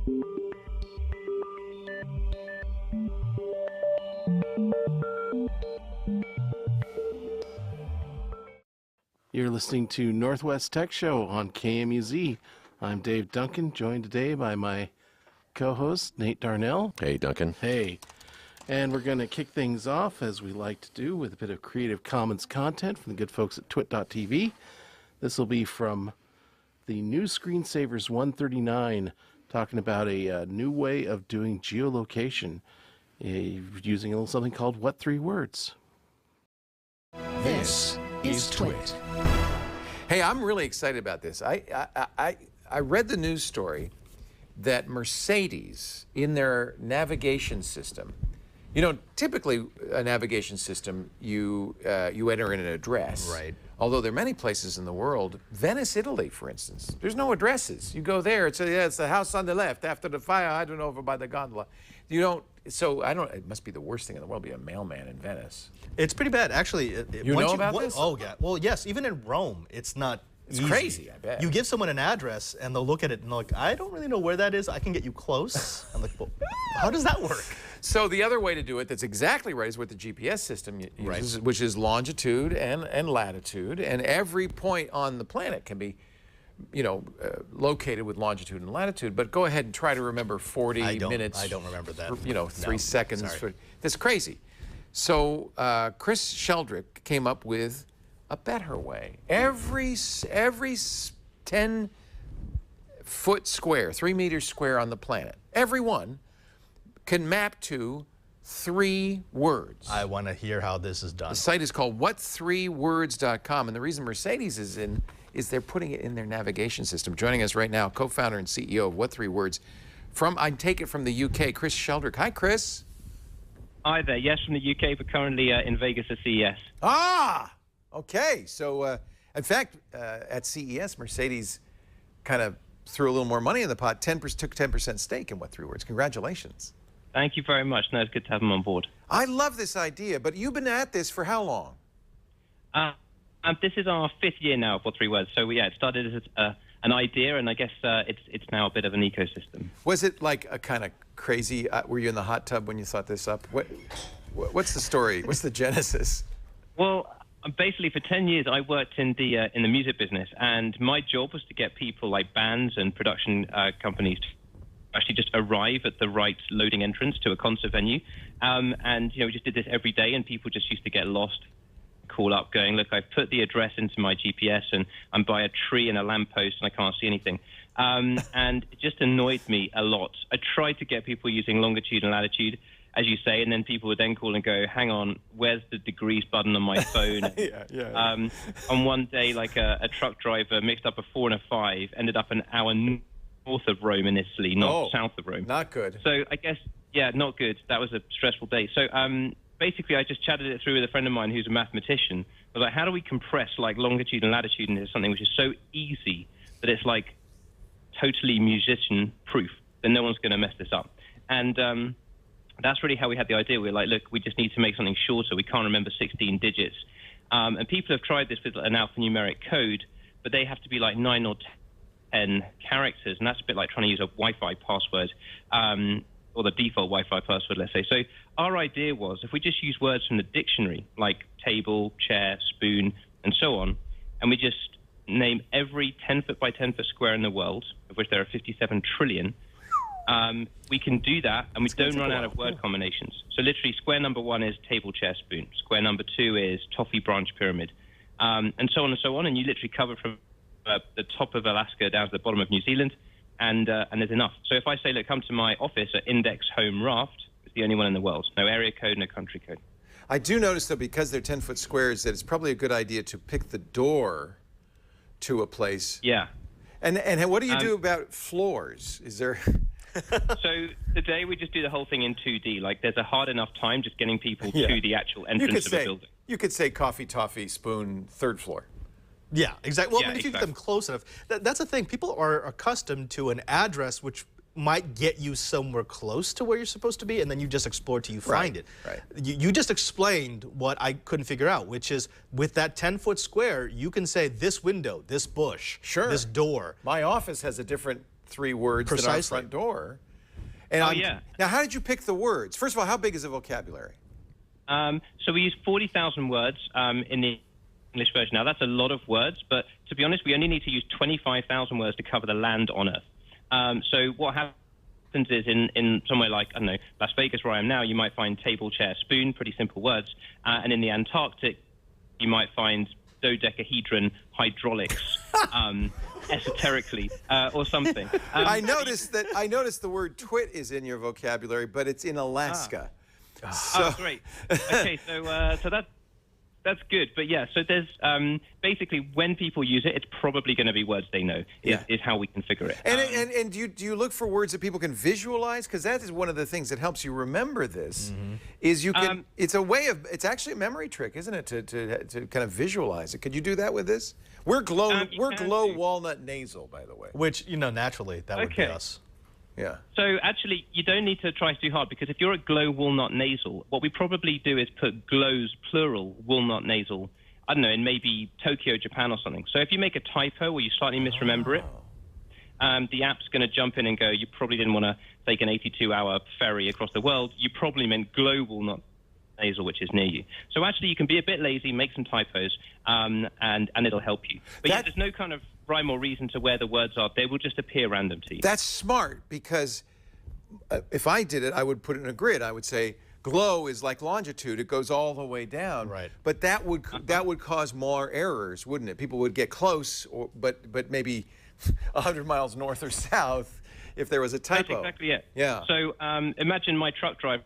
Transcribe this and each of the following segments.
You're listening to Northwest Tech Show on KMUZ. I'm Dave Duncan, joined today by my co-host, Nate Darnell. Hey, Duncan. Hey. And we're going to kick things off, as we like to do, with a bit of Creative Commons content from the good folks at twit.tv. This will be from the new Screensavers 139, talking about a new way of doing geolocation, using a little something called What Three Words. This is Twit. Hey, I'm really excited about this. I read the news story that Mercedes, in their navigation system, you know, typically a navigation system, you enter in an address. Right. Although there are many places in the world, Venice, Italy, for instance, there's no addresses. You go there, it's the house on the left after the fire hydrant over by the gondola. You don't. So it must be the worst thing in the world, be a mailman in Venice. It's pretty bad, actually. You know about this? Oh, yeah. Well, yes, even in Rome, it's not easy. Crazy, I bet. You give someone an address, and they'll look at it, and they're like, I don't really know where that is. I can get you close. I'm like, well, how does that work? So the other way to do it that's exactly right is what the GPS system uses, which is longitude and latitude, and every point on the planet can be, you know, located with longitude and latitude. But go ahead and try to remember 40 minutes. I don't remember that. You know, 3 seconds. Sorry. That's crazy. So Chris Sheldrick came up with a better way. Every 10-foot square, 3 meters square on the planet, every one can map to 3 words. I want to hear how this is done. The site is called what3words.com, and the reason Mercedes is in is they're putting it in their navigation system. Joining us right now, co-founder and CEO of What Three Words, I take it from the UK, Chris Sheldrick. Hi, Chris. Hi there. Yes, from the UK, but currently in Vegas at CES. Ah, okay. So, in fact, at CES, Mercedes kind of threw a little more money in the pot, took 10% stake in What Three Words. Congratulations. Thank you very much. No, it's good to have them on board. I love this idea, but you've been at this for how long? This is our 5th year now of What Three Words. So, yeah, it started as an idea, and I guess it's now a bit of an ecosystem. Was it like a kind of crazy, were you in the hot tub when you thought this up? What's the story? What's the genesis? Well, basically for 10 years I worked in the music business, and my job was to get people like bands and production companies to actually just arrive at the right loading entrance to a concert venue. And, you know, we just did this every day, and people just used to get lost, call up going, look, I've put the address into my GPS and I'm by a tree and a lamppost and I can't see anything. And it just annoyed me a lot. I tried to get people using longitude and latitude, as you say, and then people would then call and go, hang on, where's the degrees button on my phone? Yeah. On one day, like a truck driver mixed up a 4 and a 5, ended up an hour north of Rome in Italy, not south of Rome. Not good. So I guess, yeah, not good. That was a stressful day. So basically, I just chatted it through with a friend of mine who's a mathematician. I was like, how do we compress like longitude and latitude into something which is so easy that it's like totally musician-proof, that no one's going to mess this up? And that's really how we had the idea. We were like, look, we just need to make something shorter. We can't remember 16 digits. And people have tried this with an alphanumeric code, but they have to be like 9 or 10 characters, and that's a bit like trying to use a Wi-Fi password, or the default Wi-Fi password, let's say. So our idea was, if we just use words from the dictionary, like table, chair, spoon, and so on, and we just name every 10-foot by 10-foot square in the world, of which there are 57 trillion, we can do that, and we don't run out of word combinations. So literally, square number 1 is table, chair, spoon. Square number 2 is toffee, branch, pyramid, and so on and so on. And you literally cover from the top of Alaska down to the bottom of New Zealand, and there's enough. So if I say, look, come to my office at Index Home Raft, it's the only one in the world. No area code, no country code. I do notice, though, because they're 10-foot squares, that it's probably a good idea to pick the door to a place. Yeah. And what do you do about floors? Is there... So today we just do the whole thing in 2D. Like, there's a hard enough time just getting people to the actual entrance of a building. You could say coffee, toffee, spoon, 3rd floor. Yeah, exactly. Well, Yeah, I mean, if you get exactly. them close enough, that's the thing. People are accustomed to an address which might get you somewhere close to where you're supposed to be, and then you just explore till you find it. Right. You just explained what I couldn't figure out, which is with that 10-foot square, you can say this window, this bush, this door. My office has a different 3 words that are on Precisely. front door. And now, how did you pick the words? First of all, how big is the vocabulary? So we use 40,000 words in the English version. Now, that's a lot of words, but to be honest, we only need to use 25,000 words to cover the land on Earth. So what happens is in somewhere like, I don't know, Las Vegas, where I am now, you might find table, chair, spoon, pretty simple words. And in the Antarctic, you might find dodecahedron, hydraulics, esoterically, or something. I noticed the word twit is in your vocabulary, but it's in Alaska. Oh, great. Okay, so that's good. But yeah, so there's basically when people use it, it's probably going to be words they know. Is how we configure it. And do you look for words that people can visualize? Because that is one of the things that helps you remember this. Is you can. It's a way of. It's actually a memory trick, isn't it? To kind of visualize it. Could you do that with this? We're glow walnut nasal, by the way. Which, naturally, that would be us. Yeah. So actually, you don't need to try too hard, because if you're a glow walnut nasal, what we probably do is put glows plural walnut nasal, I don't know, in maybe Tokyo, Japan or something. So if you make a typo or you slightly misremember it, the app's going to jump in and go, you probably didn't want to take an 82-hour ferry across the world. You probably meant glow walnut nasal, which is near you. So actually, you can be a bit lazy, make some typos, and it'll help you. But yeah, there's no kind of rhyme or reason to where the words are. They will just appear random to you. That's smart, because if I did it, I would put it in a grid. I would say glow is like longitude; it goes all the way down. Right. But that would cause more errors, wouldn't it? People would get close, but maybe 100 miles north or south if there was a typo. That's exactly it. Yeah. So imagine my truck driver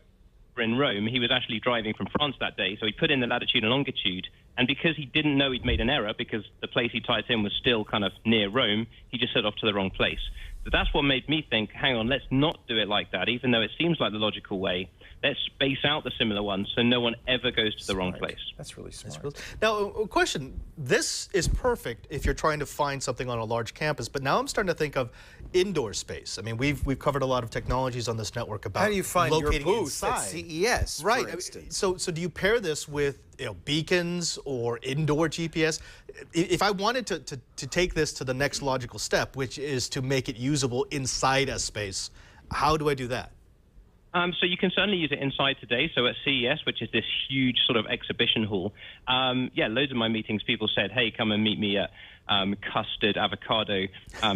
in Rome. He was actually driving from France that day, so he put in the latitude and longitude, and because he didn't know he'd made an error, because the place he typed in was still kind of near Rome, he just set off to the wrong place. So that's what made me think, hang on, let's not do it like that, even though it seems like the logical way. Let's space out the similar ones so no one ever goes to the wrong place. That's really smart. Now, a question. This is perfect if you're trying to find something on a large campus, but now I'm starting to think of indoor space. I mean, we've covered a lot of technologies on this network about how do you find locating your booth inside. at CES, right? For instance? So do you pair this with beacons or indoor GPS? If I wanted to take this to the next logical step, which is to make it usable inside a space, how do I do that? So you can certainly use it inside today. So at CES, which is this huge sort of exhibition hall, loads of my meetings, people said, hey, come and meet me at custard avocado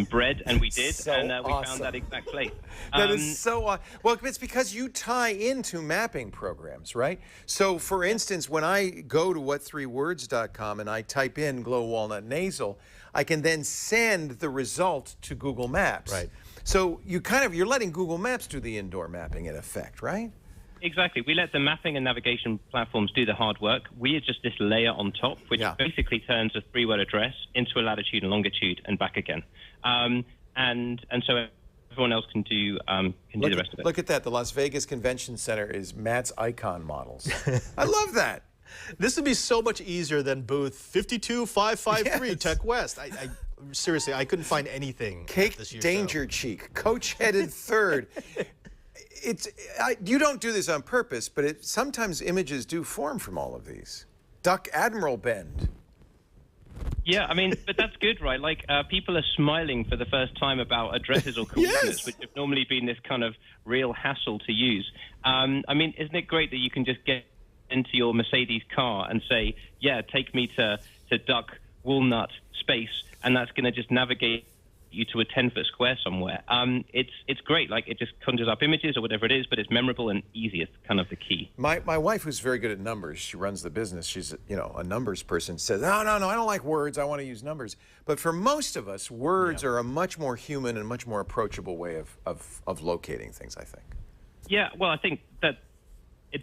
bread, and we did, So and we awesome. found that exact place. That is so awesome. Well, it's because you tie into mapping programs, right? So, for instance, when I go to what3words.com and I type in glow walnut nasal, I can then send the result to Google Maps. Right. So you're letting Google Maps do the indoor mapping in effect, right? Exactly. We let the mapping and navigation platforms do the hard work. We are just this layer on top, which basically turns a 3-word address into a latitude and longitude and back again. And so everyone else can do the rest of it. Look at that. The Las Vegas Convention Center is Matt's icon models. I love that. This would be so much easier than booth 52553 Tech West. Seriously, I couldn't find anything. Cake Danger Cheek, coach-headed third. You don't do this on purpose, but sometimes images do form from all of these. Duck Admiral Bend. Yeah, I mean, but that's good, right? Like, people are smiling for the first time about addresses or coordinates, which have normally been this kind of real hassle to use. I mean, isn't it great that you can just get into your Mercedes car and say, yeah, take me to Duck Walnut Space, and that's going to just navigate you to a 10-foot square somewhere. It's great. Like, it just conjures up images or whatever it is, but it's memorable and easy. It's kind of the key. My wife, who's very good at numbers, she runs the business. She's a numbers person. Says, no, I don't like words. I want to use numbers. But for most of us, words are a much more human and much more approachable way of locating things, I think. Yeah. Well, I think that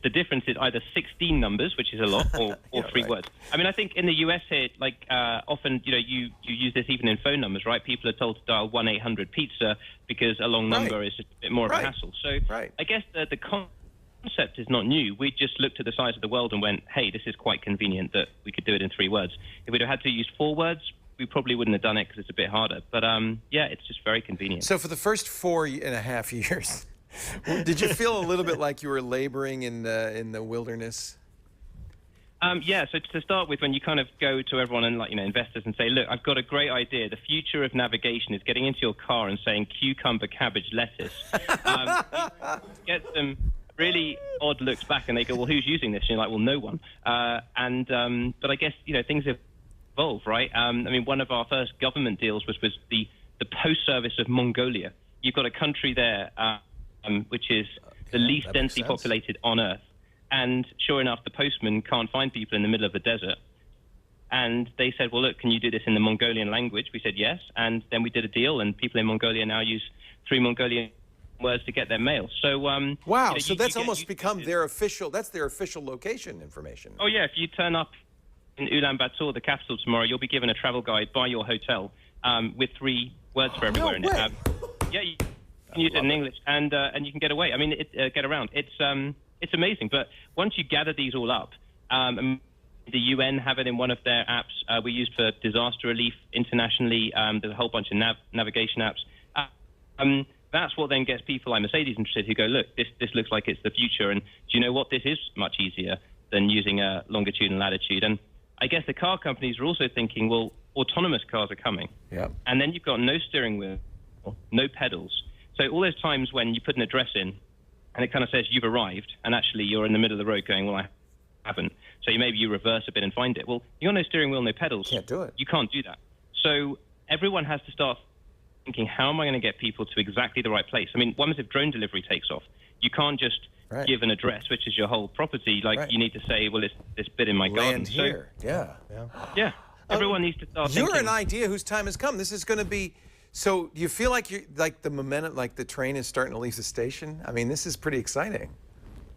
the difference is either 16 numbers, which is a lot, or 3 words. I mean, I think in the US here, like often, you use this even in phone numbers, right? People are told to dial 1-800-PIZZA because a long number is just a bit more of a hassle. So I guess the concept is not new. We just looked at the size of the world and went, hey, this is quite convenient that we could do it in 3 words. If we'd have had to use 4 words, we probably wouldn't have done it because it's a bit harder. But it's just very convenient. So for the first 4.5 years, did you feel a little bit like you were laboring in the wilderness? Yeah, so to start with, when you kind of go to everyone and, like, investors and say, look, I've got a great idea. The future of navigation is getting into your car and saying cucumber, cabbage, lettuce. Get some really odd looks back, and they go, well, who's using this? And you're like, well, no one. But I guess, things evolve, right? I mean, one of our first government deals was the post service of Mongolia. You've got a country there which is the least densely populated on Earth. And sure enough, the postman can't find people in the middle of the desert. And they said, well, look, can you do this in the Mongolian language? We said yes. And then we did a deal, and people in Mongolia now use 3 Mongolian words to get their mail. So wow, so that's almost become their official location information. Oh, yeah, if you turn up in Ulaanbaatar, the capital, tomorrow, you'll be given a travel guide by your hotel with 3 words for everywhere in it. Yeah, you can use it in English, and you can get away. I mean, get around. It's amazing. But once you gather these all up, the UN have it in one of their apps we use for disaster relief internationally. There's a whole bunch of navigation apps. That's what then gets people like Mercedes interested, who go, look, this looks like it's the future. And do you know what? This is much easier than using a longitude and latitude. And I guess the car companies are also thinking, well, autonomous cars are coming. Yeah. And then you've got no steering wheel, no pedals. So all those times when you put an address in, and it kind of says you've arrived, and actually you're in the middle of the road going, well, I haven't. So maybe you reverse a bit and find it. Well, you got no steering wheel, no pedals. Can't do it. You can't do that. So everyone has to start thinking, how am I going to get people to exactly the right place? I mean, what if drone delivery takes off? You can't just give an address, which is your whole property. Like, you need to say, well, it's this bit in my garden. Land here. So, yeah. Everyone needs to start thinking. You're an idea whose time has come. This is going to be... So you feel like the momentum, like the train is starting to leave the station? I mean, this is pretty exciting.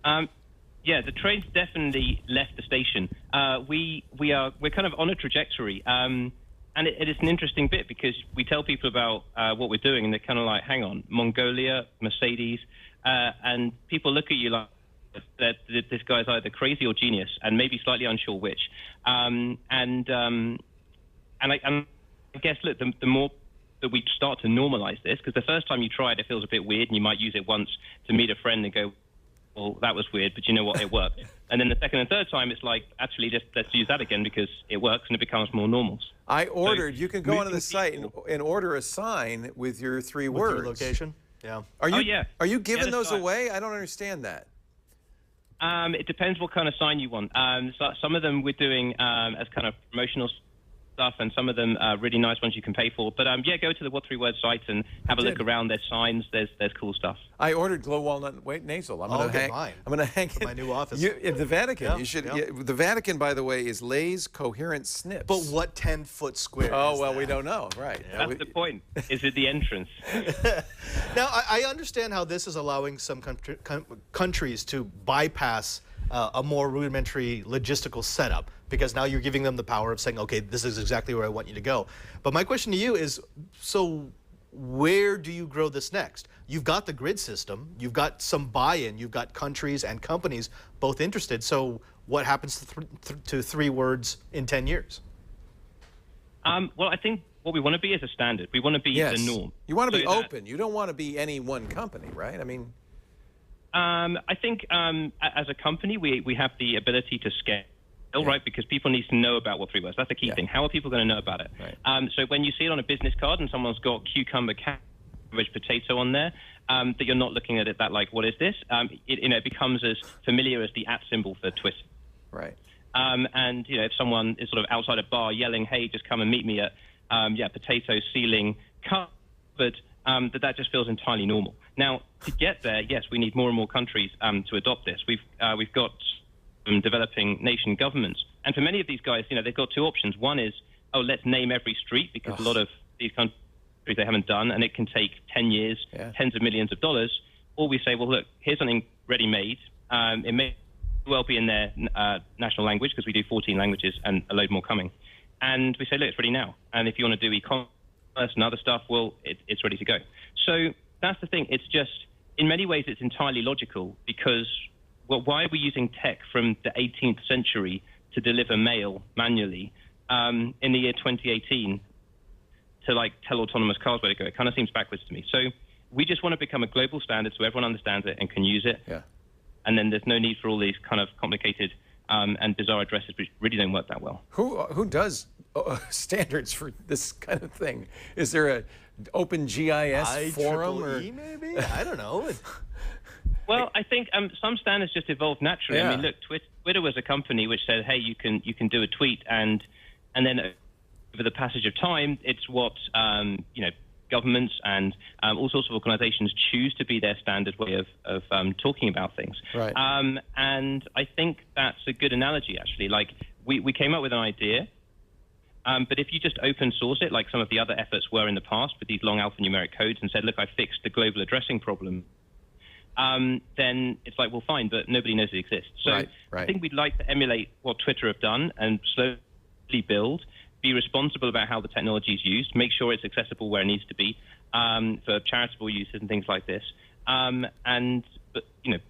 Yeah, the train's definitely left the station. We're kind of on a trajectory, and it is an interesting bit because we tell people about what we're doing, and they're kind of like, hang on, Mongolia, Mercedes, and people look at you like that this guy's either crazy or genius, and maybe slightly unsure which. And I guess, look, the more that we start to normalize this, because the first time you try it, it feels a bit weird, and you might use it once to meet a friend and go, well, that was weird, but you know what, it worked. And then the second and third time, it's like, actually, just let's use that again because it works and it becomes more normal. You can go onto the site and order a sign with your 3 words. Your location? Yeah. Are you giving those away? I don't understand that. It depends what kind of sign you want. So some of them we're doing as kind of promotional stuff, and some of them are really nice ones you can pay for. But yeah, go to the What 3 Words site and have a look around. There's signs. There's cool stuff. I ordered glow walnut nasal. I'm going to hang it. My new office. In the Vatican. You should. Yeah, the Vatican, by the way, is Lay's coherent snips. But what 10-foot square? Oh well, we don't know. Right. Yeah. That's the point. Is it the entrance? Now I understand how this is allowing some countries to bypass a more rudimentary logistical setup, because now you're giving them the power of saying, okay, this is exactly where I want you to go. But my question to you is, so where do you grow this next? You've got the grid system, you've got some buy-in, you've got countries and companies both interested. So what happens to 3 words in 10 years? Well, I think what we want to be is a standard. We want to be the norm. You want to be open. You don't want to be any one company, right? I mean... I think as a company, we have the ability to scale, right? Because people need to know about What 3 Words. That's the key thing. How are people going to know about it? Right. So when you see it on a business card and someone's got cucumber, cabbage, potato on there, that you're not looking at it that like, what is this? It becomes as familiar as the @ symbol for Twitter. Right. And if someone is sort of outside a bar yelling, "Hey, just come and meet me at potato ceiling cupboard," that just feels entirely normal. Now, to get there, yes, we need more and more countries to adopt this. We've got developing nation governments, and for many of these guys, they've got 2 options. One is, oh, let's name every street, because a lot of these countries they haven't done, and it can take 10 years, tens of millions of dollars. Or we say, well, look, here's something ready-made. It may well be in their national language, because we do 14 languages and a load more coming. And we say, look, it's ready now. And if you want to do e-commerce and other stuff, well, it's ready to go. So that's the thing. It's just, in many ways, it's entirely logical, because, well, why are we using tech from the 18th century to deliver mail manually in the year 2018 to tell autonomous cars where to go? It kind of seems backwards to me. So we just want to become a global standard so everyone understands it and can use it. Yeah. And then there's no need for all these kind of complicated and bizarre addresses which really don't work that well. Who does standards for this kind of thing? Is there a open GIS forum? Or? Maybe? I don't know. Well, I think some standards just evolve naturally. Yeah. I mean, look, Twitter was a company which said, "Hey, you can do a tweet," and then over the passage of time, it's what governments and all sorts of organizations choose to be their standard way of talking about things. Right. And I think that's a good analogy, actually. Like, we came up with an idea, but if you just open source it, like some of the other efforts were in the past with these long alphanumeric codes, and said, look, I fixed the global addressing problem, then it's like, well, fine, but nobody knows it exists. So Right. I think we'd like to emulate what Twitter have done and slowly build, be responsible about how the technology is used, make sure it's accessible where it needs to be for charitable uses and things like this, and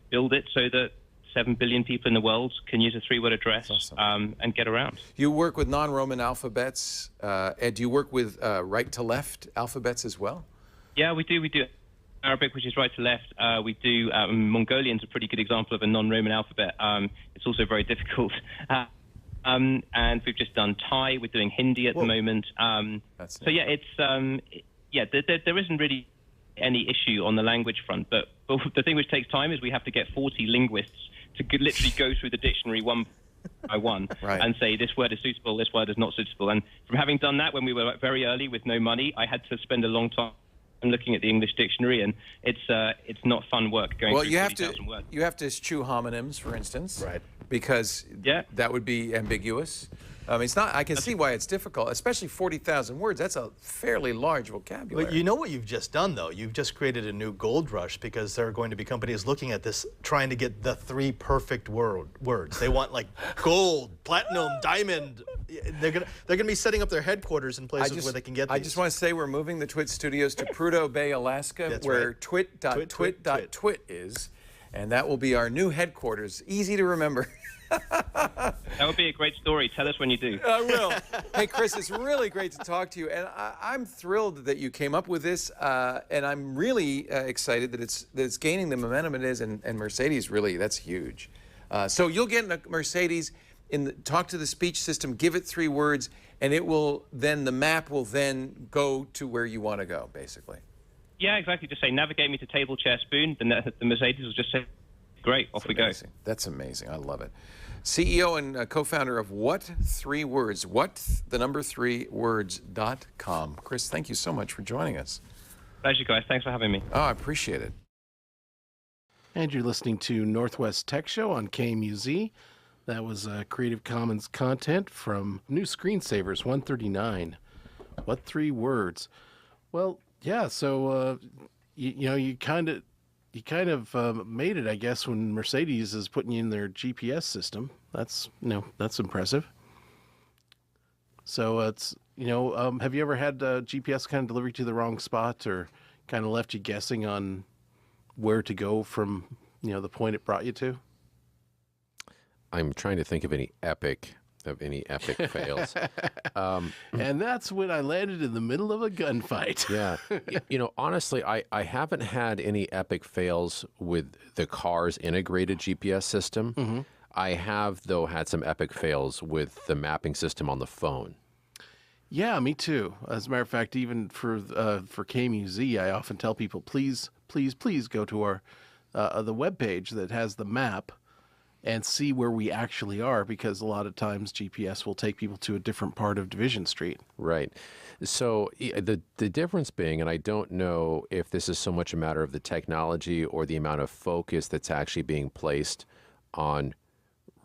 build it so that 7 billion people in the world can use a 3-word address and get around. You work with non-Roman alphabets. Ed, do you work with right-to-left alphabets as well? Yeah, we do. We do Arabic, which is right to left. We do Mongolian's a pretty good example of a non-Roman alphabet. It's also very difficult. And we've just done Thai. We're doing Hindi at the moment. So yeah, it's there isn't really any issue on the language front. But the thing which takes time is we have to get 40 linguists to literally go through the dictionary one by one and say this word is suitable, this word is not suitable. And from having done that when we were very early with no money, I had to spend a long time looking at the English dictionary, and it's not fun work going through 40,000 words. You have to eschew homonyms, for instance, Right. Because that would be ambiguous. It's not. I can see why it's difficult, especially 40,000 words. That's a fairly large vocabulary. But you know what you've just done, though? You've just created a new gold rush, because there are going to be companies looking at this, trying to get the 3 perfect words. They want like gold, platinum, diamond. They're gonna be setting up their headquarters in places where they can get these. I just want to say we're moving the Twit studios to Prudhoe Bay, Alaska, where right. twit.twit.twit is, and that will be our new headquarters. Easy to remember. That would be a great story. Tell us when you do. I will. Hey, Chris, it's really great to talk to you, and I'm thrilled that you came up with this, and I'm really excited that it's gaining the momentum it is, and Mercedes really, that's huge. So you'll get in a Mercedes, talk to the speech system, give it 3 words, and it will then, the map will then go to where you want to go, basically. Yeah, exactly. Just say, navigate me to table, chair, spoon. The Mercedes will just say, great, off we go. That's amazing. I love it. CEO and co-founder of What 3 Words, what3words.com. Chris, thank you so much for joining us. Pleasure, guys. Thanks for having me. Oh, I appreciate it. And you're listening to Northwest Tech Show on KMUZ. That was Creative Commons content from New Screensavers 139. What 3 words? Well, yeah, so, you kind of made it, I guess, when Mercedes is putting you in their GPS system. That's impressive. So it's, have you ever had GPS kind of deliver you to the wrong spot, or kind of left you guessing on where to go from, the point it brought you to? I'm trying to think of any epic fails. And that's when I landed in the middle of a gunfight. Yeah. Honestly, I haven't had any epic fails with the car's integrated GPS system. Mm-hmm. I have, though, had some epic fails with the mapping system on the phone. Yeah, me too. As a matter of fact, even for KMUZ, I often tell people, please go to our the webpage that has the map and see where we actually are, because a lot of times GPS will take people to a different part of Division Street. Right. So the difference being, and I don't know if this is so much a matter of the technology or the amount of focus that's actually being placed on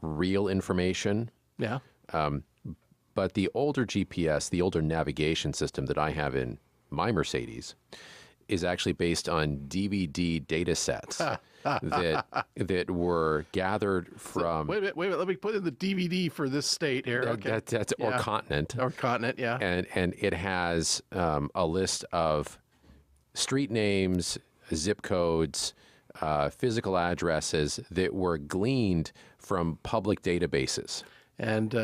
real information. Yeah. But the older GPS, the older navigation system that I have in my Mercedes, is actually based on DVD data sets that were gathered from. Wait a minute. Let me put in the DVD for this state here. Okay. Or continent. Or continent, yeah. And it has a list of street names, zip codes, physical addresses that were gleaned from public databases. And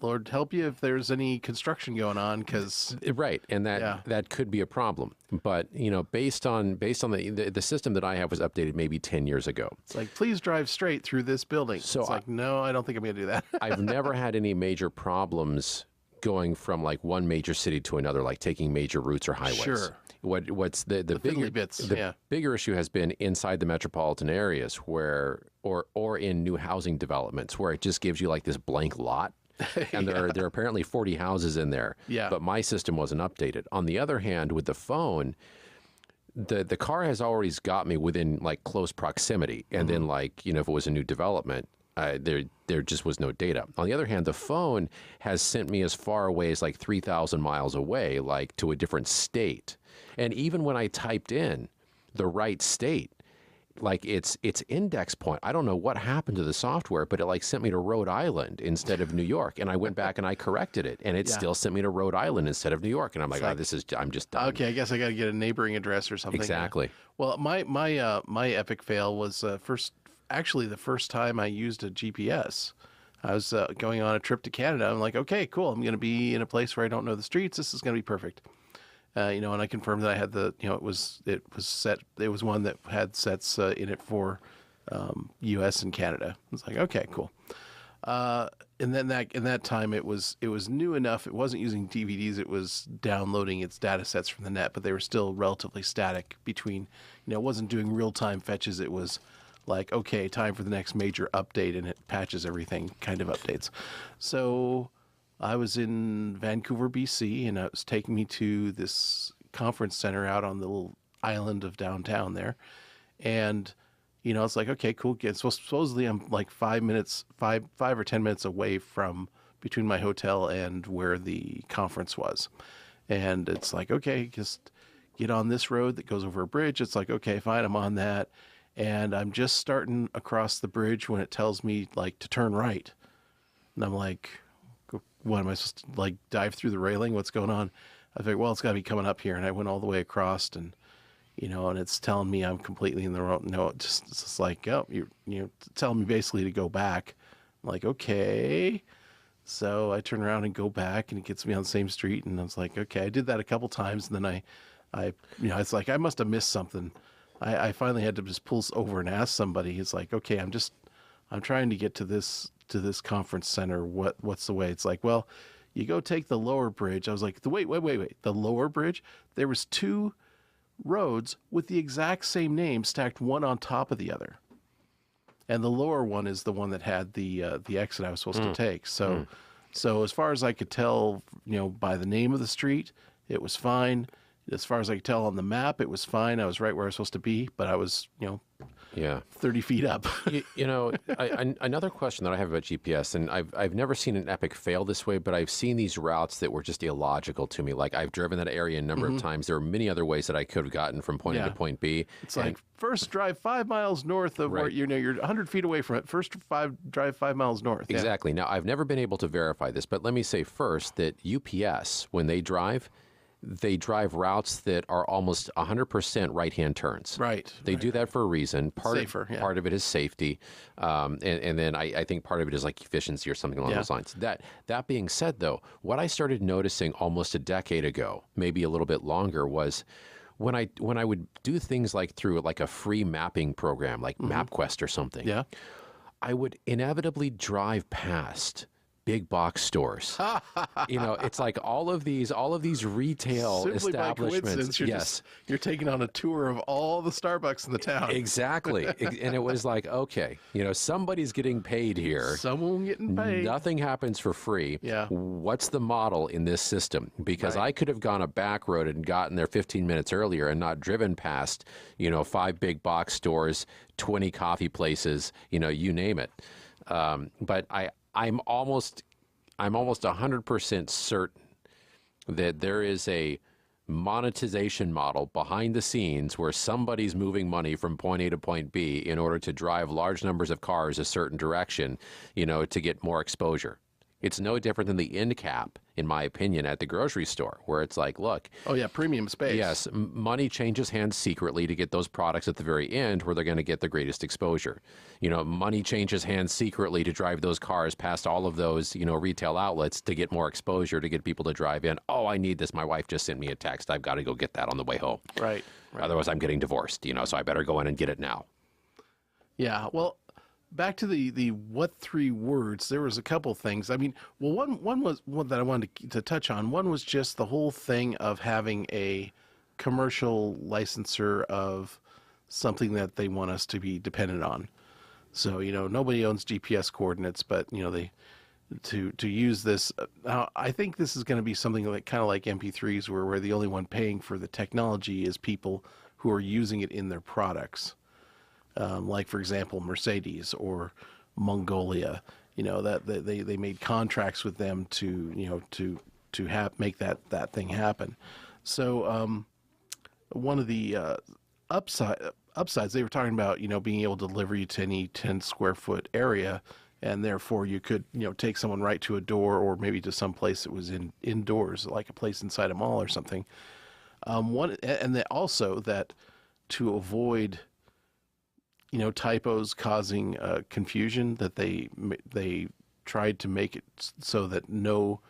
Lord help you if there's any construction going on, because Right, and that could be a problem. But based on the system that I have was updated maybe 10 years ago. it's like, please drive straight through this building. So it's like, no, I don't think I'm going to do that. I've never had any major problems going from like one major city to another, like taking major routes or highways. Sure. What's the bigger fiddly bits, bigger issue has been inside the metropolitan areas where or in new housing developments where it just gives you like this blank lot. And there are apparently 40 houses in there. Yeah. But my system wasn't updated. On the other hand, with the phone, the car has always got me within like close proximity, and then like if it was a new development, there just was no data. On the other hand, the phone has sent me as far away as like 3,000 miles away, like to a different state. And even when I typed in the right state, like its index point, I don't know what happened to the software, but it like sent me to Rhode Island instead of New York. And I went back and I corrected it, and it still sent me to Rhode Island instead of New York. And I'm like, I'm just done. Okay, I guess I got to get a neighboring address or something. Exactly. Well, my epic fail was the first time I used a GPS. I was going on a trip to Canada. I'm like, okay, cool. I'm going to be in a place where I don't know the streets. This is going to be perfect. And I confirmed that I had it was set. It was one that had sets in it for U.S. and Canada. It's like, okay, cool. And then in that time, it was new enough. It wasn't using DVDs. It was downloading its data sets from the net, but they were still relatively static between. It wasn't doing real time fetches. It was like, okay, time for the next major update, and it patches everything, kind of updates. So I was in Vancouver, BC, and it was taking me to this conference center out on the little island of downtown there. And, it's like, okay, cool. So supposedly I'm like 5 or 10 minutes away from between my hotel and where the conference was. And it's like, okay, just get on this road that goes over a bridge. It's like, okay, fine, I'm on that. And I'm just starting across the bridge when it tells me like to turn right. And I'm like, what am I supposed to like dive through the railing? What's going on? I think, well, it's got to be coming up here. And I went all the way across, and and it's telling me I'm completely in the wrong. No, it's just like, oh, you're telling me basically to go back. I'm like, okay. So I turn around and go back, and it gets me on the same street. And I was like, okay, I did that a couple times, and then I it's like I must have missed something. I finally had to just pull over and ask somebody. It's like, okay, I'm trying to get to this conference center. What's the way? It's like, well, you go take the lower bridge. I was like, wait, the lower bridge? There was two roads with the exact same name stacked one on top of the other. And the lower one is the one that had the exit I was supposed to take. So as far as I could tell, by the name of the street, it was fine. As far as I could tell on the map, it was fine. I was right where I was supposed to be, but I was, 30 feet up. Another question that I have about GPS, and I've never seen an epic fail this way, but I've seen these routes that were just illogical to me. Like I've driven that area a number of times. There are many other ways that I could have gotten from point A to point B. It's like first drive 5 miles north of where you're 100 feet away from it. First drive 5 miles north. Exactly. Now I've never been able to verify this, but let me say first that UPS, when they drive routes that are almost 100% right-hand turns. Right. They do that for a reason. Part of it is safety, and then I think part of it is like efficiency or something along those lines. That being said, though, what I started noticing almost a decade ago, maybe a little bit longer, was when I would do things like through like a free mapping program, like MapQuest or something. Yeah. I would inevitably drive past big box stores. It's like all of these retail Simply establishments. By you're taking on a tour of all the Starbucks in the town. Exactly. And it was like, okay, somebody's getting paid here. Someone getting paid. Nothing happens for free. Yeah. What's the model in this system? Because I could have gone a back road and gotten there 15 minutes earlier and not driven past, 5 big box stores, 20 coffee places, you name it. But I'm almost 100% certain that there is a monetization model behind the scenes where somebody's moving money from point A to point B in order to drive large numbers of cars a certain direction, to get more exposure. It's no different than the end cap, in my opinion, at the grocery store, where it's like, look, Oh yeah, premium space. yes, money changes hands secretly to get those products at the very end where they're going to get the greatest exposure. You know, money changes hands secretly to drive those cars past all of those, retail outlets to get more exposure, to get people to drive in. Oh, I need this. My wife just sent me a text. I've got to go get that on the way home. Right. Otherwise, I'm getting divorced, so I better go in and get it now. Yeah. Well, back to the what three words, there was a couple things. I mean, well, one was one that I wanted to touch on. One was just the whole thing of having a commercial licensor of something that they want us to be dependent on. So, nobody owns GPS coordinates, but, they to use this. Now, I think this is going to be something like kind of like MP3s where the only one paying for the technology is people who are using it in their products. Like, for example, Mercedes or Mongolia, that they made contracts with them to make that thing happen. So one of the upsides they were talking about, being able to deliver you to any 10 square foot area, and therefore you could take someone right to a door or maybe to some place that was indoors, like a place inside a mall or something. Also that to avoid typos causing confusion, that they tried to make it so that no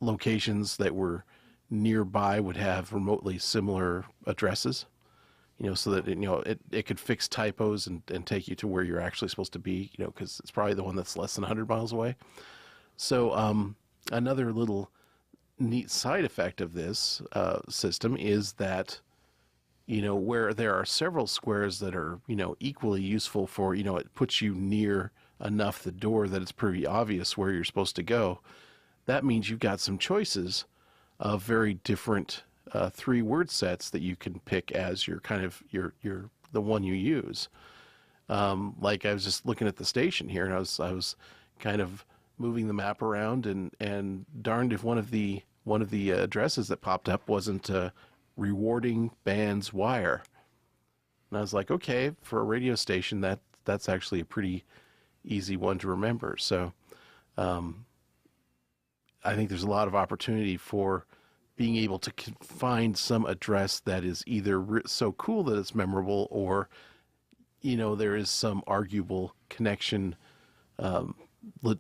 locations that were nearby would have remotely similar addresses, so that it could fix typos and take you to where you're actually supposed to be, because it's probably the one that's less than 100 miles away. So another little neat side effect of this system is that where there are several squares that are, equally useful for, it puts you near enough the door that it's pretty obvious where you're supposed to go. That means you've got some choices of very different three word sets that you can pick as your kind of the one you use. Like I was just looking at the station here, and I was kind of moving the map around, and darned if one of the addresses that popped up wasn't rewarding bands wire. And I was like, okay, for a radio station, that's actually a pretty easy one to remember. So I think there's a lot of opportunity for being able to find some address that is either so cool that it's memorable, or there is some arguable connection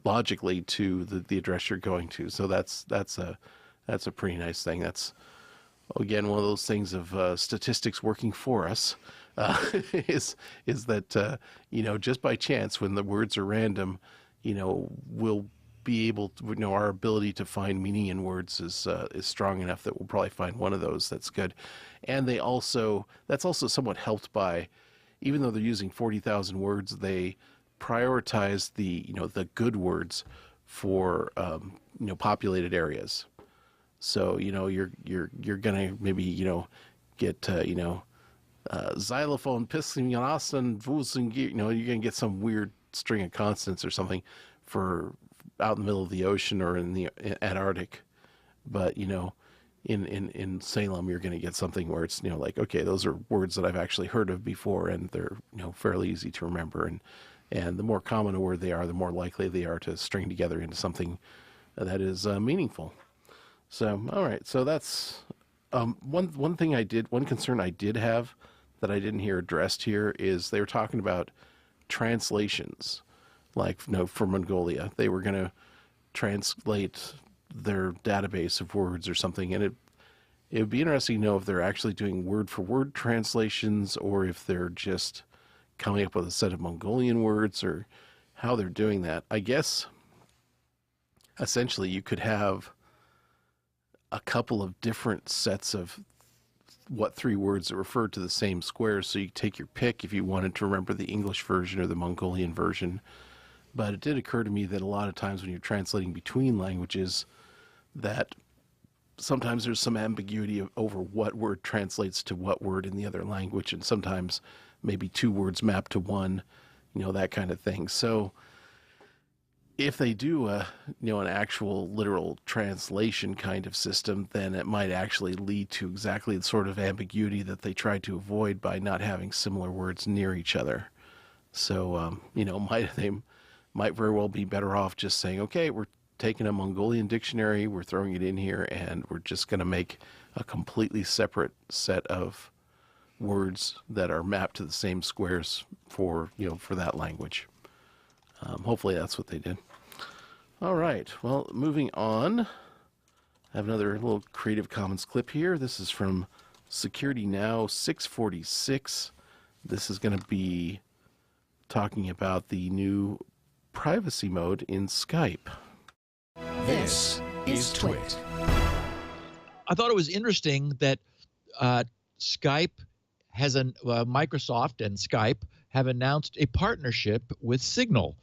logically to the address you're going to. So that's a pretty nice thing. That's, again, one of those things of statistics working for us, is that just by chance, when the words are random, we'll be able to, our ability to find meaning in words is strong enough that we'll probably find one of those that's good. And that's also somewhat helped by, even though they're using 40,000 words, they prioritize the good words for populated areas. So you're gonna maybe get xylophone, pissing, and voosing, you're gonna get some weird string of consonants or something for out in the middle of the ocean or in the Antarctic. But in Salem, you're gonna get something where it's like, okay, those are words that I've actually heard of before, and they're fairly easy to remember. And the more common a word they are, the more likely they are to string together into something that is meaningful. So, all right. So that's one concern I did have that I didn't hear addressed here is they were talking about translations. Like, for Mongolia, they were going to translate their database of words or something, and it would be interesting to know if they're actually doing word for word translations, or if they're just coming up with a set of Mongolian words, or how they're doing that. I guess essentially you could have a couple of different sets of what three words that refer to the same squares, so you take your pick if you wanted to remember the English version or the Mongolian version. But it did occur to me that a lot of times when you're translating between languages, that sometimes there's some ambiguity over what word translates to what word in the other language, and sometimes maybe two words map to one, that kind of thing. So if they do an actual literal translation kind of system, then it might actually lead to exactly the sort of ambiguity that they tried to avoid by not having similar words near each other. So, they might very well be better off just saying, okay, we're taken a Mongolian dictionary, we're throwing it in here, and we're just going to make a completely separate set of words that are mapped to the same squares for that language. Hopefully that's what they did. All right, well, moving on. I have another little Creative Commons clip here. This is from Security Now 646. This is going to be talking about the new privacy mode in Skype. This is Twit. I thought it was interesting that Skype has Microsoft and Skype have announced a partnership with Signal.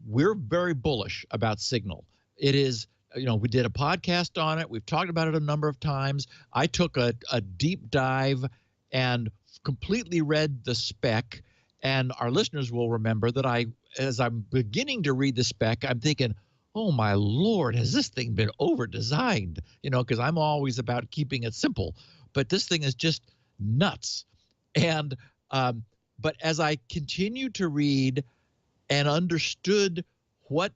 We're very bullish about Signal. It is, we did a podcast on it. We've talked about it a number of times. I took a deep dive and completely read the spec. And our listeners will remember that as I'm beginning to read the spec, I'm thinking, oh my Lord, has this thing been over-designed? Because I'm always about keeping it simple. But this thing is just nuts. And but as I continued to read and understood what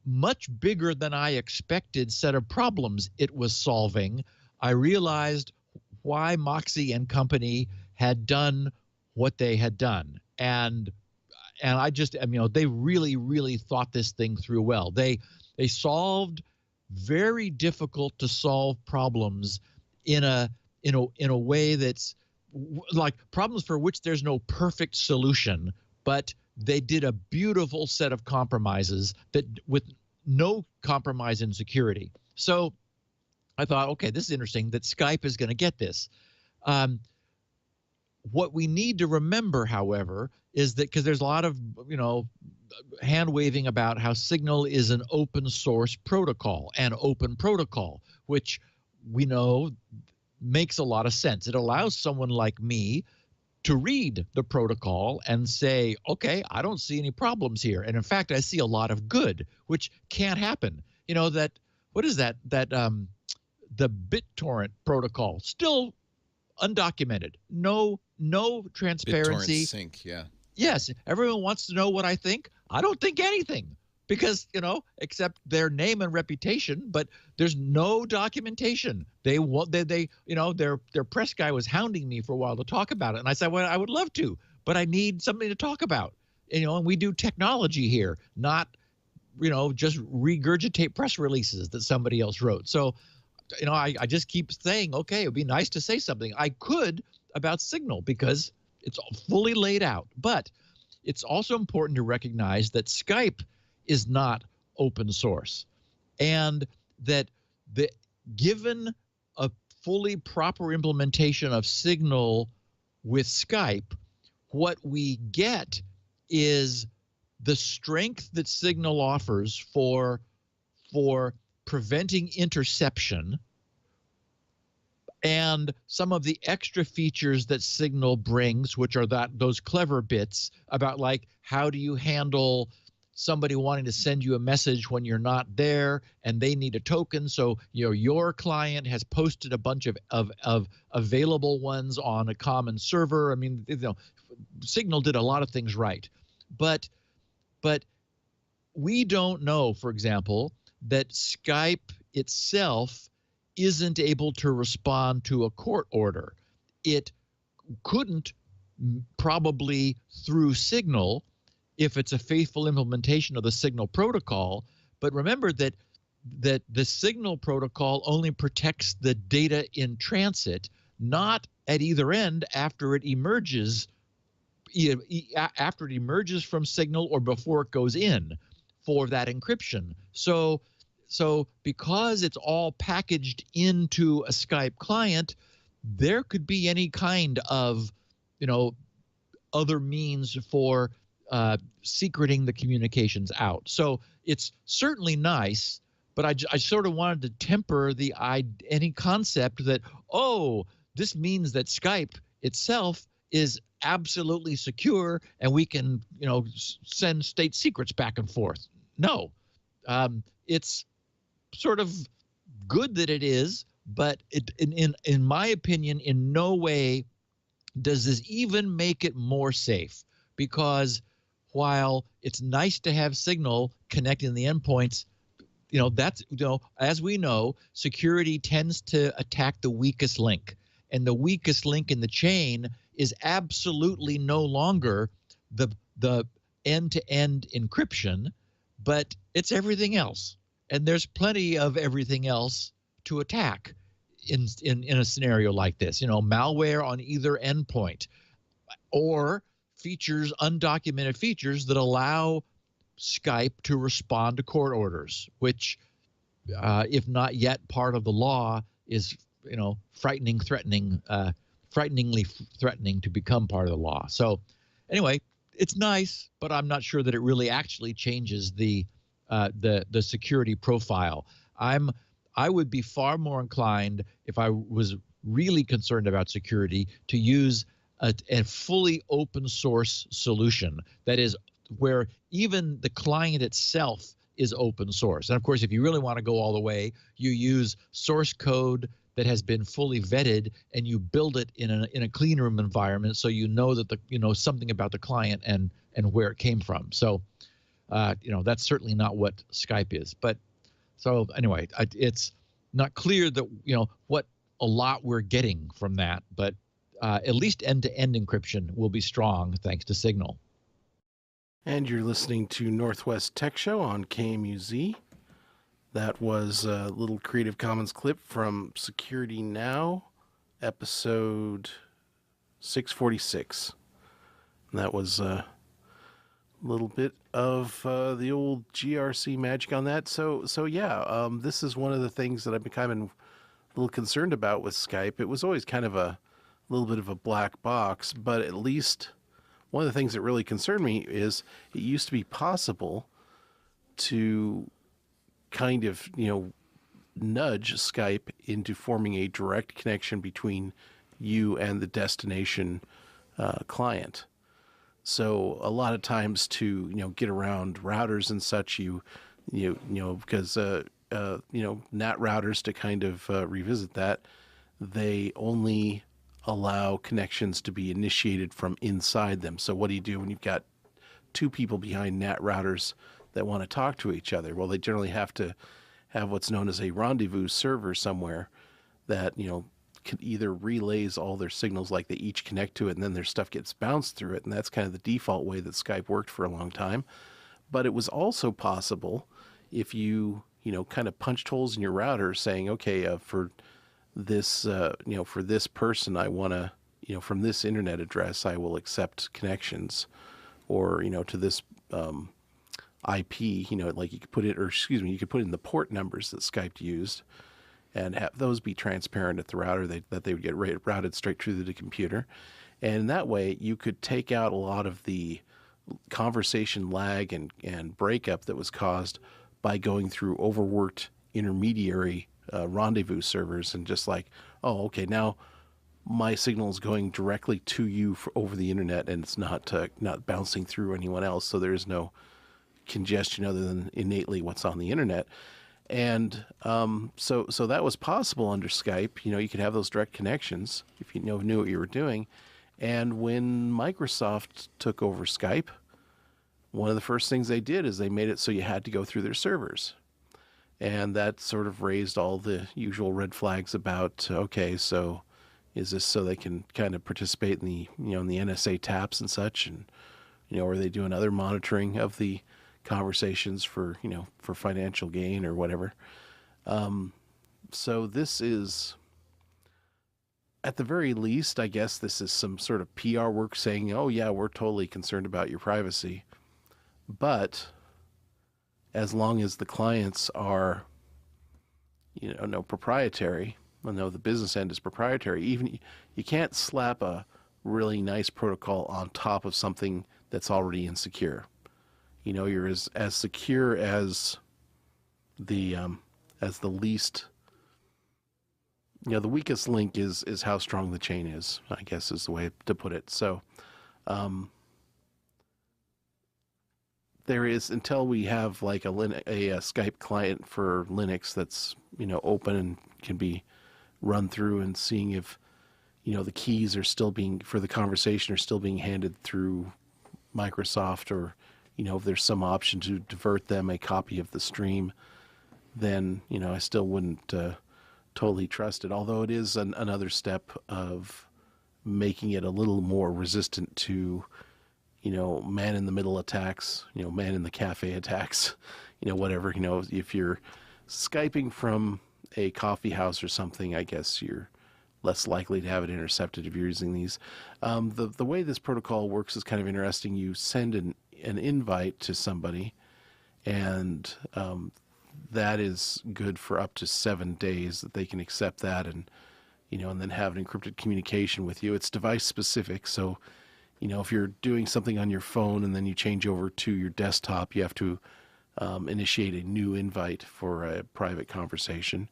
much bigger than I expected set of problems it was solving, I realized why Moxie and company had done what they had done. And they really, really thought this thing through well. They solved very difficult to solve problems in a way that's like problems for which there's no perfect solution, but they did a beautiful set of compromises that with no compromise in security. So I thought, okay, this is interesting that Skype is going to get this. What we need to remember, however, is that because there's a lot of, hand waving about how Signal is an open source protocol, an open protocol, which we know makes a lot of sense. It allows someone like me to read the protocol and say, okay, I don't see any problems here. And in fact, I see a lot of good, which can't happen. What is that? The BitTorrent protocol, still undocumented. No transparency. BitTorrent sync, yeah. Yes, everyone wants to know what I think. I don't think anything because, except their name and reputation, but there's no documentation. Their press guy was hounding me for a while to talk about it. And I said, well, I would love to, but I need something to talk about. And we do technology here, not, just regurgitate press releases that somebody else wrote. So, I just keep saying, okay, it would be nice to say something. I could about Signal because it's fully laid out. But it's also important to recognize that Skype is not open source, and that given a fully proper implementation of Signal with Skype, what we get is the strength that Signal offers for preventing interception and some of the extra features that Signal brings, which are those clever bits about like how do you handle somebody wanting to send you a message when you're not there and they need a token. So your client has posted a bunch of available ones on a common server. I mean, Signal did a lot of things right, but we don't know, for example, that Skype itself isn't able to respond to a court order. It couldn't probably through Signal if it's a faithful implementation of the Signal protocol. But remember that the Signal protocol only protects the data in transit, not at either end after it emerges from Signal or before it goes in for that encryption. So because it's all packaged into a Skype client, there could be any kind of, other means for secreting the communications out. So it's certainly nice, but I sort of wanted to temper any concept that, this means that Skype itself is absolutely secure and we can, send state secrets back and forth. No, it's sort of good that it is, but in my opinion, in no way does this even make it more safe, because while it's nice to have Signal connecting the endpoints, that's, as we know, security tends to attack the weakest link. And the weakest link in the chain is absolutely no longer the end-to-end encryption, but it's everything else. And there's plenty of everything else to attack in a scenario like this. Malware on either endpoint, or features, undocumented features that allow Skype to respond to court orders, which, if not yet part of the law, is frighteningly threatening to become part of the law. So, anyway, it's nice, but I'm not sure that it really actually changes the security profile. I would be far more inclined, if I was really concerned about security, to use a fully open source solution. That is, where even the client itself is open source. And of course, if you really want to go all the way, you use source code that has been fully vetted, and you build it in a clean room environment, so that something about the client and where it came from. So, that's certainly not what Skype is. But so anyway, it's not clear that what a lot we're getting from that, but at least end-to-end encryption will be strong thanks to Signal. And you're listening to Northwest Tech Show on KMUZ. That was a little Creative Commons clip from Security Now, episode 646. And that was a little bit of the old GRC magic on that. So yeah, this is one of the things that I've been kind of a little concerned about with Skype. It was always kind of a little bit of a black box, but at least one of the things that really concerned me is it used to be possible to kind of, nudge Skype into forming a direct connection between you and the destination client. So a lot of times to, get around routers and such, because, NAT routers, to kind of revisit that, they only allow connections to be initiated from inside them. So what do you do when you've got two people behind NAT routers that want to talk to each other? Well, they generally have to have what's known as a rendezvous server somewhere that, can either relays all their signals, like they each connect to it, and then their stuff gets bounced through it. And that's kind of the default way that Skype worked for a long time. But it was also possible if you, kind of punched holes in your router saying, okay, for this, for this person, I want to, from this internet address, I will accept connections, or, to this IP, like you could put it, you could put in the port numbers that Skype used and have those be transparent at the router, that they would get routed straight through to the computer. And that way you could take out a lot of the conversation lag and breakup that was caused by going through overworked intermediary rendezvous servers, and just like, oh, okay, now my signal is going directly to you over the internet, and it's not bouncing through anyone else, so there's no congestion other than innately what's on the internet. And so that was possible under Skype. You could have those direct connections if you knew what you were doing. And when Microsoft took over Skype, one of the first things they did is they made it so you had to go through their servers. And that sort of raised all the usual red flags about, okay, so is this so they can kind of participate in the, in the NSA taps and such? And, are they doing other monitoring of the conversations for, for financial gain or whatever? So this is, at the very least, I guess this is some sort of PR work saying, oh yeah, we're totally concerned about your privacy. But as long as the clients are, proprietary, the business end is proprietary, even you can't slap a really nice protocol on top of something that's already insecure. You're as secure as the least, the weakest link is how strong the chain is, I guess is the way to put it. So, there is, until we have like a Skype client for Linux that's, open and can be run through, and seeing if, the keys are still being, for the conversation, are still being handed through Microsoft or, if there's some option to divert them a copy of the stream, then, I still wouldn't totally trust it. Although it is another step of making it a little more resistant to, man-in-the-middle attacks, man-in-the-cafe attacks, whatever. If you're Skyping from a coffee house or something, I guess you're less likely to have it intercepted if you're using these. The way this protocol works is kind of interesting. You send an invite to somebody, and that is good for up to 7 days that they can accept that and then have an encrypted communication with you. It's device specific, so if you're doing something on your phone and then you change over to your desktop, you have to initiate a new invite for a private conversation.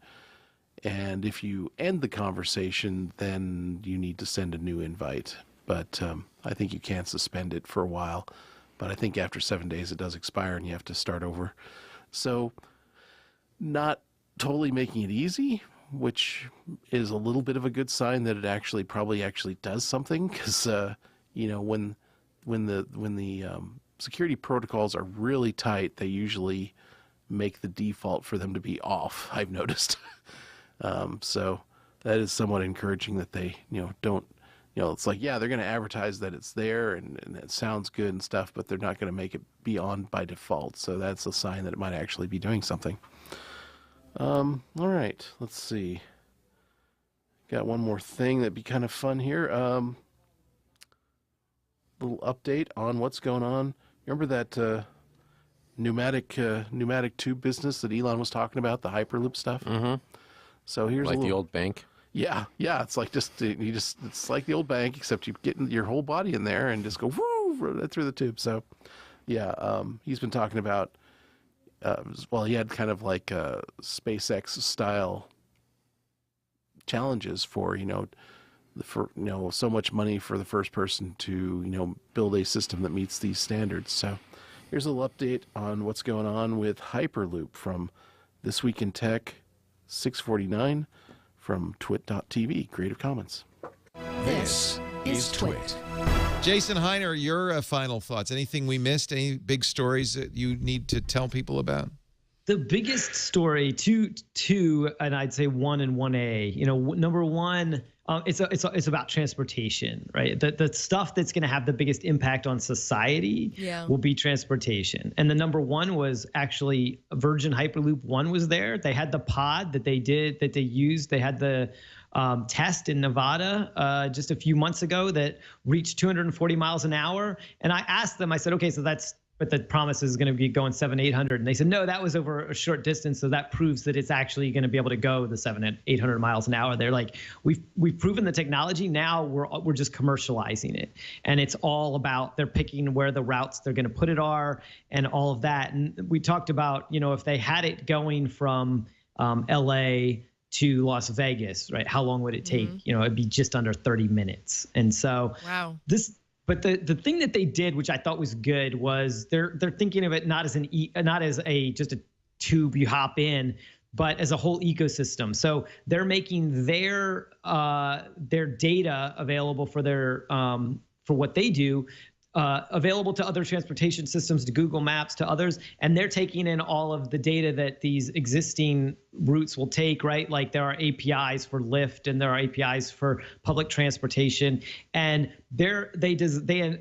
And if you end the conversation, then you need to send a new invite. But I think you can suspend it for a while. But I think after 7 days it does expire and you have to start over. So not totally making it easy, which is a little bit of a good sign that it probably does something, because when the security protocols are really tight, they usually make the default for them to be off, I've noticed. So that is somewhat encouraging that they don't, it's like, yeah, they're going to advertise that it's there and it sounds good and stuff, but they're not going to make it be on by default. So that's a sign that it might actually be doing something. All right, let's see. Got one more thing that'd be kind of fun here. Little update on what's going on. Remember that pneumatic tube business that Elon was talking about, the Hyperloop stuff? Mm-hmm. So here's the old bank. Yeah. It's like it's like the old bank, except you get your whole body in there and just go woo right through the tube. So, yeah, he's been talking about. He had kind of like SpaceX style challenges for so much money for the first person to build a system that meets these standards. So here's a little update on what's going on with Hyperloop from This Week in Tech 649 from twit.tv, Creative Commons. This is Twit. Jason Heiner, your final thoughts. Anything we missed? Any big stories that you need to tell people about? The biggest story, two, and I'd say 1 and 1A. Number one, it's about transportation, right? The stuff that's going to have the biggest impact on society will be transportation. And the number one was actually Virgin Hyperloop One was there. They had the pod that they used. They had the test in Nevada just a few months ago that reached 240 miles an hour. And I asked them, I said, okay, but the promise is going to be going 700-800. And they said, no, that was over a short distance. So that proves that it's actually going to be able to go the 700-800 miles an hour. They're like, we've proven the technology. Now we're just commercializing it. And it's all about, they're picking where the routes they're going to put it are and all of that. And we talked about, if they had it going from LA to Las Vegas, right? How long would it take? It'd be just under 30 minutes. And so But the thing that they did, which I thought was good, was they're thinking of it not as just a tube you hop in, but as a whole ecosystem. So they're making their data available for what they do, available to other transportation systems, to Google Maps, to others, and they're taking in all of the data that these existing routes will take, right? Like there are APIs for Lyft and there are APIs for public transportation, and they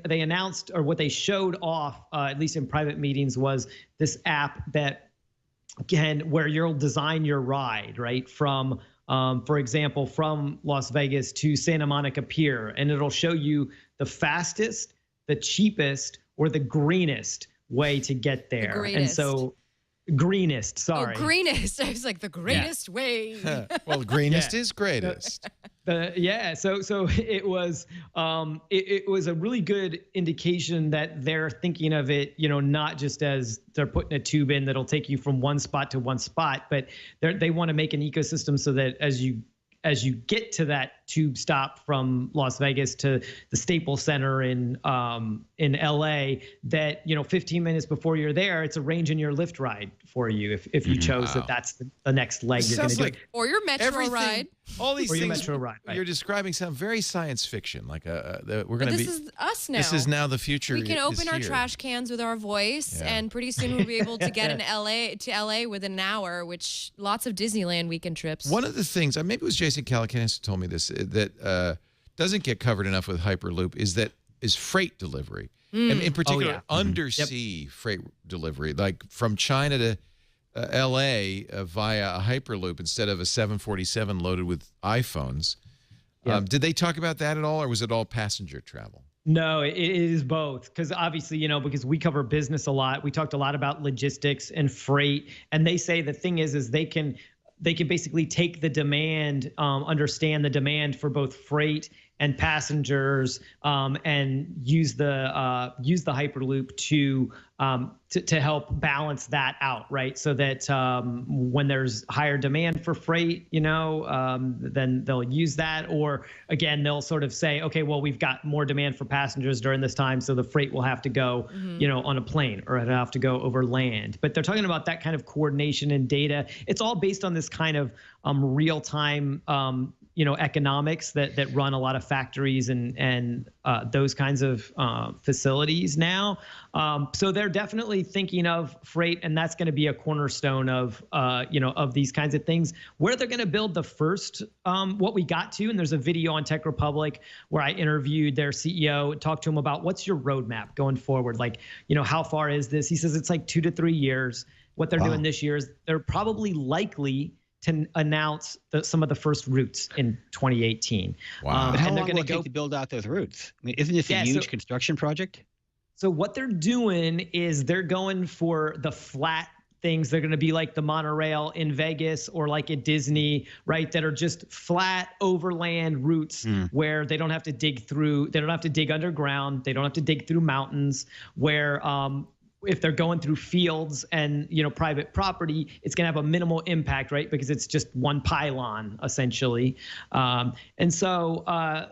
announced, or what they showed off, at least in private meetings, was this app that where you'll design your ride, right? From for example, from Las Vegas to Santa Monica Pier, and it'll show you the fastest, the cheapest, or the greenest way to get there. And so greenest, sorry. Oh, greenest. I was like, the greatest way. Well, greenest is greatest. So it was it was a really good indication that they're thinking of it, not just as they're putting a tube in that'll take you from one spot to one spot, but they want to make an ecosystem so that as you get to that tube stop from Las Vegas to the Staples Center in LA, that 15 minutes before you're there, it's arranging your Lyft ride for you if you chose that's the next leg you're going to do. Like or your metro ride. All these or your things metro ride, right. you're describing sound very science fiction. Like we're going to be. This is us now. This is now the future. We can open our here. trash cans with our voice, and pretty soon we'll be able to get to LA within an hour, which lots of Disneyland weekend trips. One of the things, maybe it was Jason Calacanis who told me this, that doesn't get covered enough with Hyperloop is freight delivery. And in particular, undersea freight delivery, like from China to L.A. Via a Hyperloop instead of a 747 loaded with iPhones. Did they talk about that at all, or was it all passenger travel? No, it is both, because obviously, because we cover business a lot. We talked a lot about logistics and freight, and they say the thing is they can basically take the demand, understand the demand for both freight and passengers, and use the Hyperloop to help balance that out, right? So that when there's higher demand for freight, then they'll use that. Or again, they'll sort of say, okay, well, we've got more demand for passengers during this time, so the freight will have to go, on a plane, or it'll have to go over land. But they're talking about that kind of coordination and data. It's all based on this kind of real-time economics that run a lot of factories and those kinds of facilities now. So they're definitely thinking of freight, and that's going to be a cornerstone of these kinds of things. Where they're going to build the first, what we got to, and there's a video on Tech Republic where I interviewed their CEO, talked to him about what's your roadmap going forward? Like, how far is this? He says it's like 2 to 3 years. What they're doing this year is they're probably likely to announce some of the first routes in 2018. Wow. But how and long they're will going it take to build out those routes? I mean, isn't this a huge construction project? So what they're doing is they're going for the flat things. They're going to be like the monorail in Vegas or like at Disney, right? That are just flat overland routes where they don't have to dig through, they don't have to dig underground, they don't have to dig through mountains, where if they're going through fields and private property, it's going to have a minimal impact, right? Because it's just one pylon essentially. And so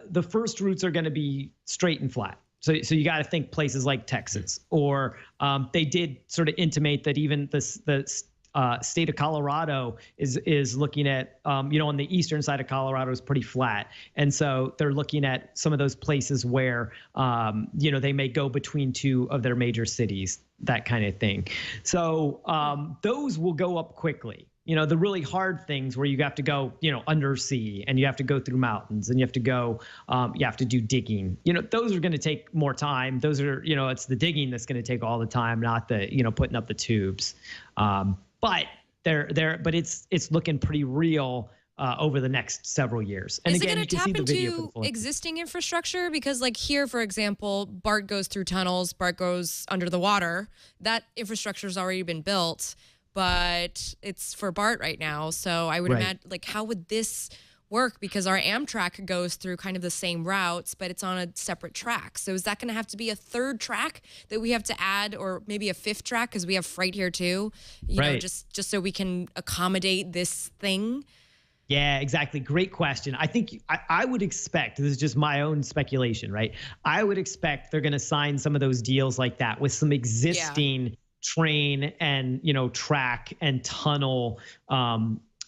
the first routes are going to be straight and flat. So you got to think places like Texas, or they did sort of intimate that even the state of Colorado is looking at, on the eastern side of Colorado is pretty flat. And so they're looking at some of those places where, they may go between two of their major cities, that kind of thing. So those will go up quickly. The really hard things where you have to go, undersea, and you have to go through mountains, and you have to go, you have to do digging. Those are going to take more time. Those are, it's the digging that's going to take all the time, not the, putting up the tubes. But but it's looking pretty real over the next several years. And is again, it going to tap into the existing infrastructure? Because like here, for example, BART goes through tunnels, BART goes under the water. That infrastructure has already been built, but it's for BART right now. So I would imagine, like, how would this work? Because our Amtrak goes through kind of the same routes, but it's on a separate track. So is that going to have to be a third track that we have to add, or maybe a fifth track because we have freight here too? You know, just so we can accommodate this thing. Yeah, exactly. Great question. I think I would expect, this is just my own speculation, right? I would expect they're going to sign some of those deals like that with some existing train and, track and tunnel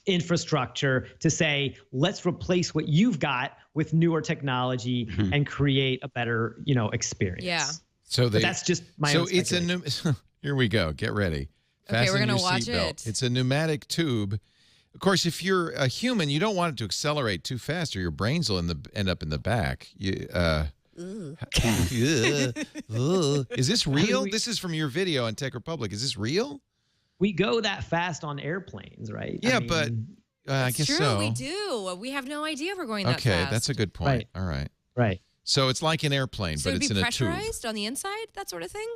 infrastructure to say, let's replace what you've got with newer technology and create a better, experience. Yeah. So that's just my own speculation. It's a here we go. Get ready. Fasten we're gonna your watch seatbelt. it. It's a pneumatic tube. Of course, if you're a human, you don't want it to accelerate too fast, or your brains will end up in the back. Is this real? This is from your video on Tech Republic. Is this real? We go that fast on airplanes, right? Yeah, but I guess true, so. We do. We have no idea we're going that fast. Okay, that's a good point. All right. Right. So it's like an airplane, So but it'd it's be in a tube. pressurized on the inside, that sort of thing?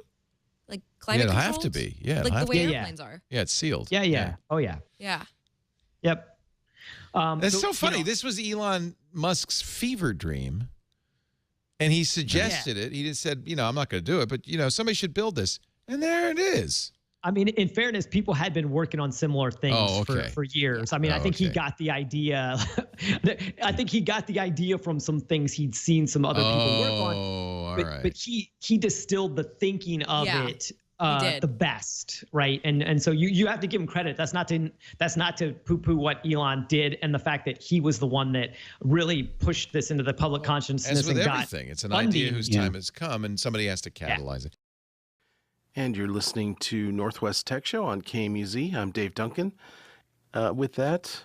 Like climate it'll controlled? have to be. Yeah, like it'll the have way to be. airplanes are. Yeah, it's sealed. Yeah. Oh, yeah. Yeah. Yep. That's so funny. This was Elon Musk's fever dream, and he suggested it. He just said, I'm not going to do it, but, somebody should build this. And there it is. I mean, in fairness, people had been working on similar things for years. I mean, I think he got the idea. I think he got the idea from some things he'd seen some other people work on. All right. But he distilled the thinking of it the best, right? And so you have to give him credit. That's not to poo-poo what Elon did, and the fact that he was the one that really pushed this into the public consciousness. As with and everything, it's an funding. idea whose time has come, and somebody has to catalyze it. And you're listening to Northwest Tech Show on KMUZ. I'm Dave Duncan. With that,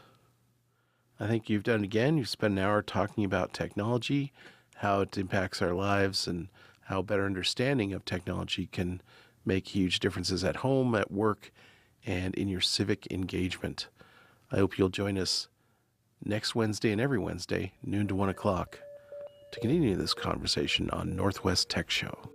I think you've done it again. You've spent an hour talking about technology, how it impacts our lives, and how better understanding of technology can make huge differences at home, at work, and in your civic engagement. I hope you'll join us next Wednesday and every Wednesday, noon to 1 o'clock, to continue this conversation on Northwest Tech Show.